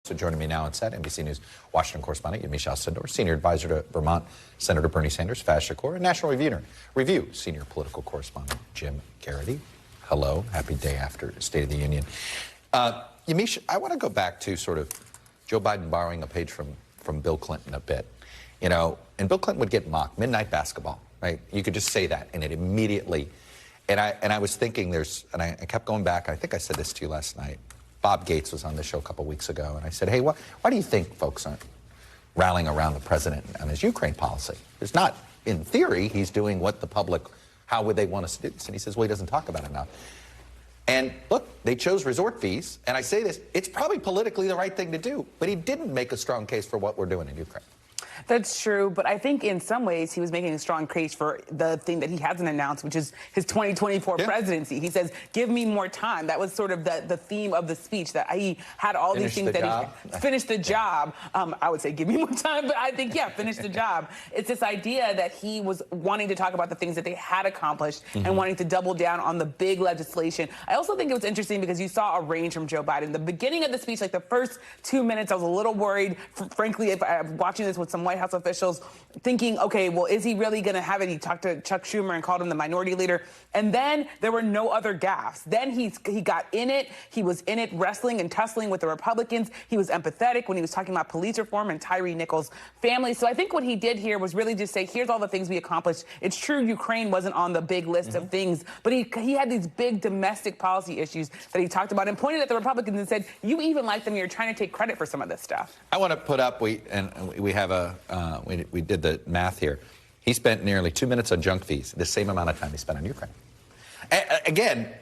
So joining me now on set, NBC News Washington correspondent Yamiche Alcindor, senior advisor to Vermont Senator Bernie Sanders, Faiz, Shakir, and National Review senior political correspondent Jim Geraghty. Hello, happy day after State of the Union. Yamiche, I want to go back to sort of Joe Biden borrowing a page from Bill Clinton a bit. You know, and Bill Clinton would get mocked, midnight basketball, right? You could just say that, and it immediately. And I was thinking and I kept going back. I think I said this to you last night. Bob Gates was on the show a couple weeks ago, and I said, hey, why do you think folks aren't rallying around the president on his Ukraine policy? It's not, in theory, he's doing what the public, how would they want us to do this? And he says, well, he doesn't talk about it enough. And look, they chose resort fees, and I say this, it's probably politically the right thing to do, but he didn't make a strong case for what we're doing in Ukraine. That's true, but I think in some ways he was making a strong case for the thing that he hasn't announced, which is his 2024 presidency. He says, give me more time. That was sort of the theme of the speech, that he had all these things that he finished the job. I would say give me more time, but I think, yeah, finish the job. It's this idea that he was wanting to talk about the things that they had accomplished and wanting to double down on the big legislation. I also think it was interesting because you saw a range from Joe Biden. The beginning of the speech, like the first 2 minutes, I was a little worried, frankly, if I'm watching this with some White House officials, thinking, okay, well, is he really going to have it? He talked to Chuck Schumer and called him the minority leader. And then there were no other gaffes. Then he got in it. He was in it wrestling and tussling with the Republicans. He was empathetic when he was talking about police reform and Tyree Nichols' family. So I think what he did here was really just say, here's all the things we accomplished. It's true Ukraine wasn't on the big list of things, but he had these big domestic policy issues that he talked about and pointed at the Republicans and said, you even like them, you're trying to take credit for some of this stuff. I want to put up, we have we did the math here. He spent nearly 2 minutes on junk fees, the same amount of time he spent on Ukraine. Again,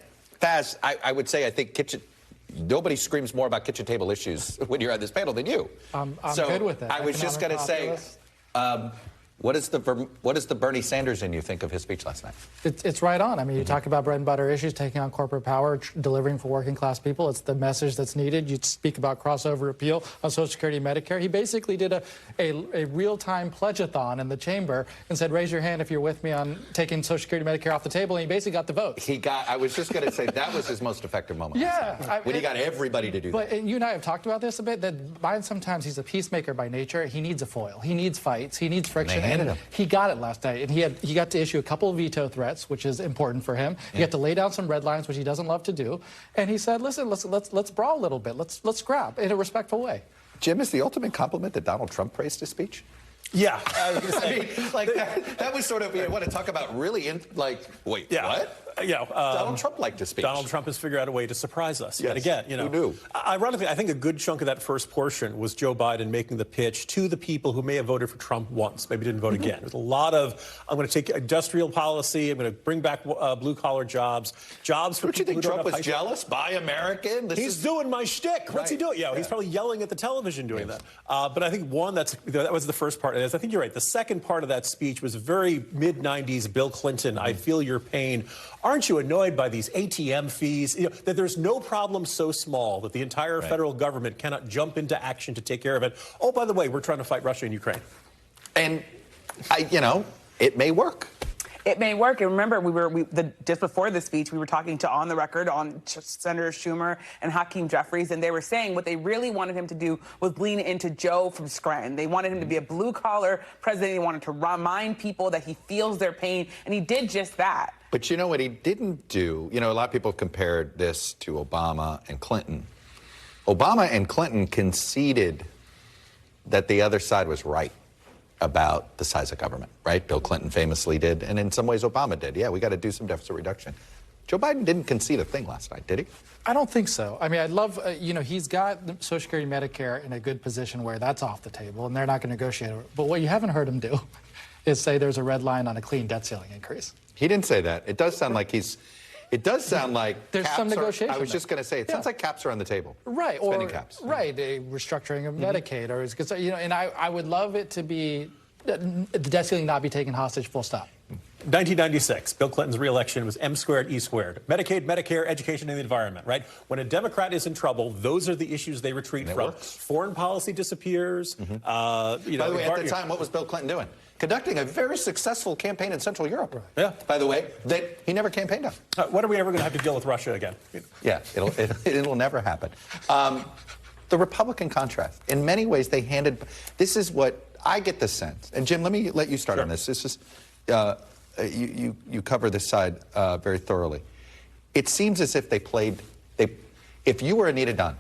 Faiz, I would say I think nobody screams more about kitchen table issues when you're on this panel than you. I'm good with that. I was just going to say, what does the Bernie Sanders in you think of his speech last night? It's right on. I mean, you talk about bread and butter issues, taking on corporate power, delivering for working class people. It's the message that's needed. You speak about crossover repeal on Social Security and Medicare. He basically did a real-time pledge-a-thon in the chamber and said, raise your hand if you're with me on taking Social Security and Medicare off the table, and he basically got the vote. I was just going to say, that was his most effective moment. Yeah. When he got everybody to do that. But you and I have talked about this a bit, that Biden sometimes he's a peacemaker by nature. He needs a foil. He needs fights. He needs friction. And he got it last night, and he got to issue a couple of veto threats, which is important for him. He got to lay down some red lines, which he doesn't love to do. And he said, listen, let's brawl a little bit. Let's scrap in a respectful way. Jim, is the ultimate compliment that Donald Trump praised his speech? Yeah. I mean, like that was sort of, you want to talk about really, wait, what? Donald Trump liked to speak. Donald Trump has figured out a way to surprise us. Yes. And again, Who knew? Ironically, I think a good chunk of that first portion was Joe Biden making the pitch to the people who may have voted for Trump once, maybe didn't vote again. There's a lot of, I'm going to take industrial policy, I'm going to bring back blue-collar jobs for Don't you think people who Trump was jealous? Buy American? He's doing my shtick. What's he doing? Yeah, he's probably yelling at the television doing that. But I think, that was the first part. And I think you're right. The second part of that speech was very mid-90s Bill Clinton, I feel your pain. Aren't you annoyed by these ATM fees? That there's no problem so small that the entire federal government cannot jump into action to take care of it. Oh, by the way, we're trying to fight Russia and Ukraine. And, it may work. It may work. And remember, just before the speech, we were talking to On the Record on Senator Schumer and Hakeem Jeffries, and they were saying what they really wanted him to do was lean into Joe from Scranton. They wanted him to be a blue-collar president. They wanted to remind people that he feels their pain, and he did just that. But you know what he didn't do? A lot of people have compared this to Obama and Clinton. Obama and Clinton conceded that the other side was right about the size of government, right? Bill Clinton famously did, and in some ways Obama did. Yeah, we got to do some deficit reduction. Joe Biden didn't concede a thing last night, did he? I don't think so. I mean, I'd love, he's got Social Security and Medicare in a good position where that's off the table, and they're not going to negotiate it. But what you haven't heard him do is say there's a red line on a clean debt ceiling increase. He didn't say that. It does sound like it does sound like there's some negotiation. I was just going to say, it sounds like caps are on the table. Right, spending caps. Right, a restructuring of Medicaid, or and I would love it to be the debt ceiling not be taken hostage. Full stop. 1996, Bill Clinton's re-election was M squared, E squared. Medicaid, Medicare, education, and the environment, right? When a Democrat is in trouble, those are the issues they retreat from. Foreign policy disappears. By the way, at the time, what was Bill Clinton doing? Conducting a very successful campaign in Central Europe. Right. Yeah. By the way, that he never campaigned on. When are we ever going to have to deal with Russia again? Yeah, it'll never happen. the Republican contrast. In many ways, they handed. This is what I get the sense. And Jim, let me let you start on this. This is you cover this side very thoroughly. It seems as if they played. If you were Anita Dunn,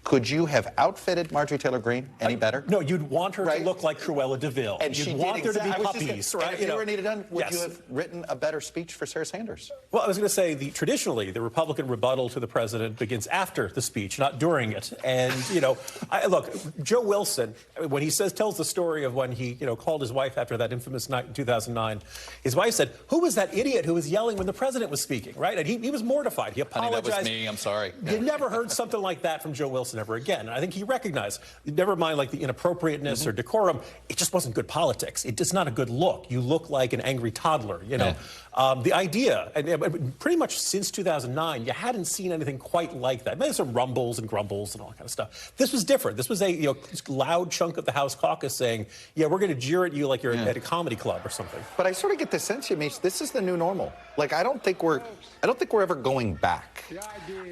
could you have outfitted Marjorie Taylor Greene any better? No, you'd want her to look like Cruella de Vil. And you'd want there to be puppies, right? If you were Anita Dunn, would you have written a better speech for Sarah Sanders? Well, I was going to say, traditionally, the Republican rebuttal to the president begins after the speech, not during it. And, look, Joe Wilson, when he tells the story of when he, called his wife after that infamous night in 2009, his wife said, "Who was that idiot who was yelling when the president was speaking?" Right? And he was mortified. He apologized. Honey, that was me. I'm sorry. You never heard something like that from Joe Wilson ever again. And I think he recognized, never mind like the inappropriateness or decorum, it just wasn't good politics. It is not a good look. You look like an angry toddler, The idea, and pretty much since 2009, you hadn't seen anything quite like that. Maybe some rumbles and grumbles and all that kind of stuff. This was different. This was a loud chunk of the House caucus saying, yeah, we're going to jeer at you like you're at a comedy club or something. But I sort of get the sense, Yamiche, this is the new normal. Like, I don't think we're ever going back.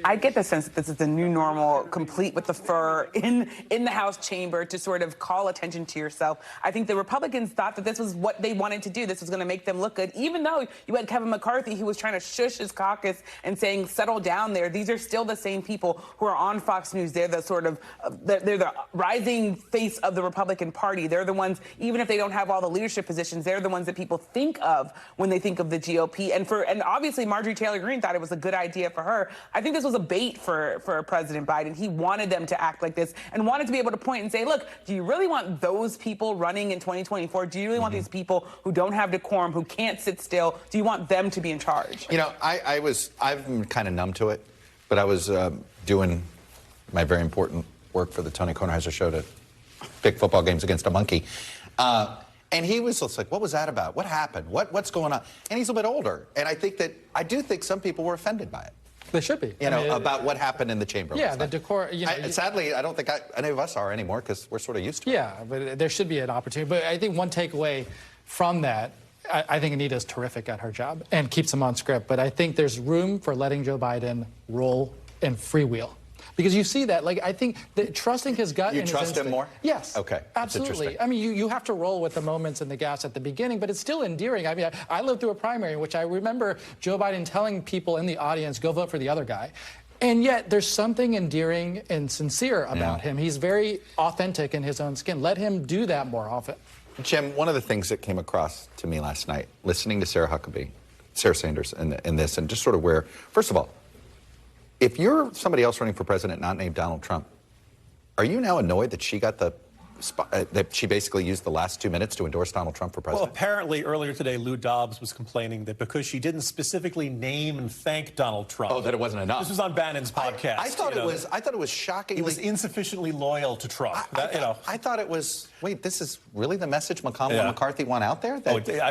I get the sense that this is the new normal, complete with the fur in the House chamber to sort of call attention to yourself. I think the Republicans thought that this was what they wanted to do. This was going to make them look good, even though you had Kevin McCarthy who was trying to shush his caucus and saying, settle down there. These are still the same people who are on Fox News. They're the sort of, they're the rising face of the Republican Party. They're the ones, even if they don't have all the leadership positions, they're the ones that people think of when they think of the GOP. And obviously Marjorie Taylor Greene thought it was a good idea for her. I think this was a bait for President Biden. He wanted them to act like this and wanted to be able to point and say, look, do you really want those people running in 2024? Do you really want these people who don't have decorum, who can't sit still? Do you want them to be in charge? I've been kind of numb to it, but I was doing my very important work for the Tony Kornheiser show to pick football games against a monkey. And he was just like, what was that about? What happened? What's going on? And he's a bit older. And I do think some people were offended by it. They should be. About what happened in the chamber. Yeah, the decor. Sadly, I don't think any of us are anymore because we're sort of used to it. Yeah, but there should be an opportunity. But I think one takeaway from that, I think Anita's terrific at her job and keeps them on script. But I think there's room for letting Joe Biden roll and freewheel. Because you see that, I think that trusting his gut. You trust him more? Yes. Okay. Absolutely. I mean, you have to roll with the moments and the gas at the beginning, but it's still endearing. I mean, I lived through a primary in which I remember Joe Biden telling people in the audience, go vote for the other guy. And yet there's something endearing and sincere about him. He's very authentic in his own skin. Let him do that more often. Jim, one of the things that came across to me last night, listening to Sarah Sanders in this, and just sort of where, first of all, if you're somebody else running for president not named Donald Trump, are you now annoyed that she got that she basically used the last 2 minutes to endorse Donald Trump for president? Well, apparently earlier today, Lou Dobbs was complaining that because she didn't specifically name and thank Donald Trump. Oh, that it wasn't enough. This was on Bannon's podcast. I thought it was shockingly. He was insufficiently loyal to Trump. I thought it was. Wait, this is really the message McConnell and McCarthy want out there?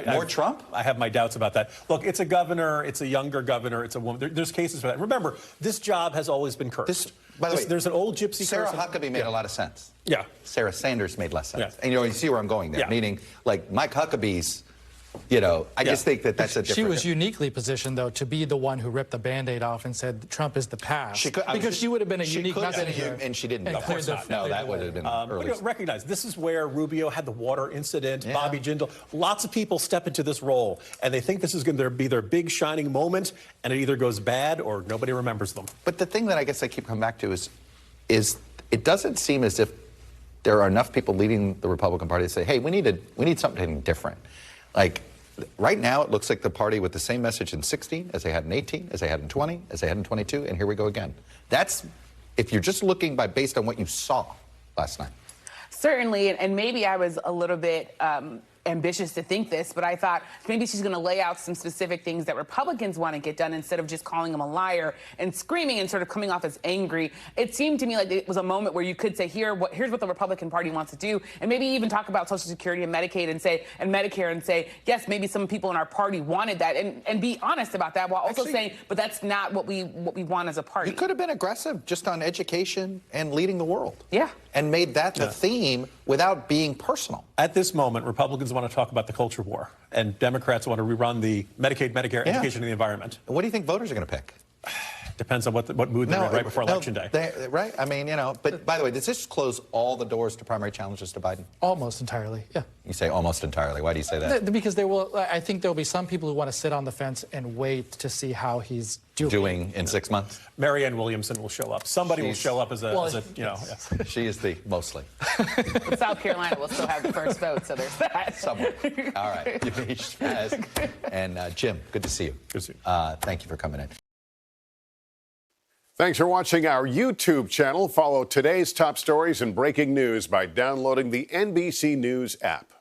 More Trump? I have my doubts about that. Look, it's a governor. It's a younger governor. It's a woman. There's cases for that. Remember, this job has always been cursed. By the way, there's an old gypsy. Sarah Huckabee made a lot of sense. Yeah. Sarah Sanders made less sense. Yeah. And you see where I'm going there. Yeah. Meaning, like Mike Huckabee's, I just think that's a different. She was uniquely positioned, though, to be the one who ripped the Band-Aid off and said Trump is the past. She would have been a unique messenger. And she didn't. Of course not. No, that would have been early. Recognize this is where Rubio had the water incident, Bobby Jindal. Lots of people step into this role, and they think this is going to be their big shining moment, and it either goes bad or nobody remembers them. But the thing that I guess I keep coming back to is it doesn't seem as if there are enough people leading the Republican Party to say, hey, we need something different. Like, right now, it looks like the party with the same message in 16 as they had in 18, as they had in 20, as they had in 22, and here we go again. That's, if you're just looking based on what you saw last night. Certainly, and maybe I was a little bit ambitious to think this, but I thought maybe she's going to lay out some specific things that Republicans want to get done instead of just calling him a liar and screaming and sort of coming off as angry. It seemed to me like it was a moment where you could say, here's what the Republican Party wants to do, and maybe even talk about Social Security and Medicaid and Medicare and say, yes, maybe some people in our party wanted that, and be honest about that while also saying, but that's not what we want as a party. You could have been aggressive just on education and leading the world. Yeah. And made that the theme without being personal. At this moment, Republicans want to talk about the culture war, and Democrats want to rerun the Medicaid, Medicare, education, and the environment. What do you think voters are going to pick? Depends on what mood they're in right before Election Day. Right? I mean, but by the way, does this close all the doors to primary challenges to Biden? Almost entirely, yeah. You say almost entirely. Why do you say that? Because I think there will be some people who want to sit on the fence and wait to see how he's doing in 6 months. Marianne Williamson will show up. Somebody will show up as a Yeah. She is the mostly. South Carolina will still have the first vote, so there's that. Someone. All right. Yamiche, Faiz, and Jim, good to see you. Good to see you. Thank you for coming in. Thanks for watching our YouTube channel. Follow today's top stories and breaking news by downloading the NBC News app.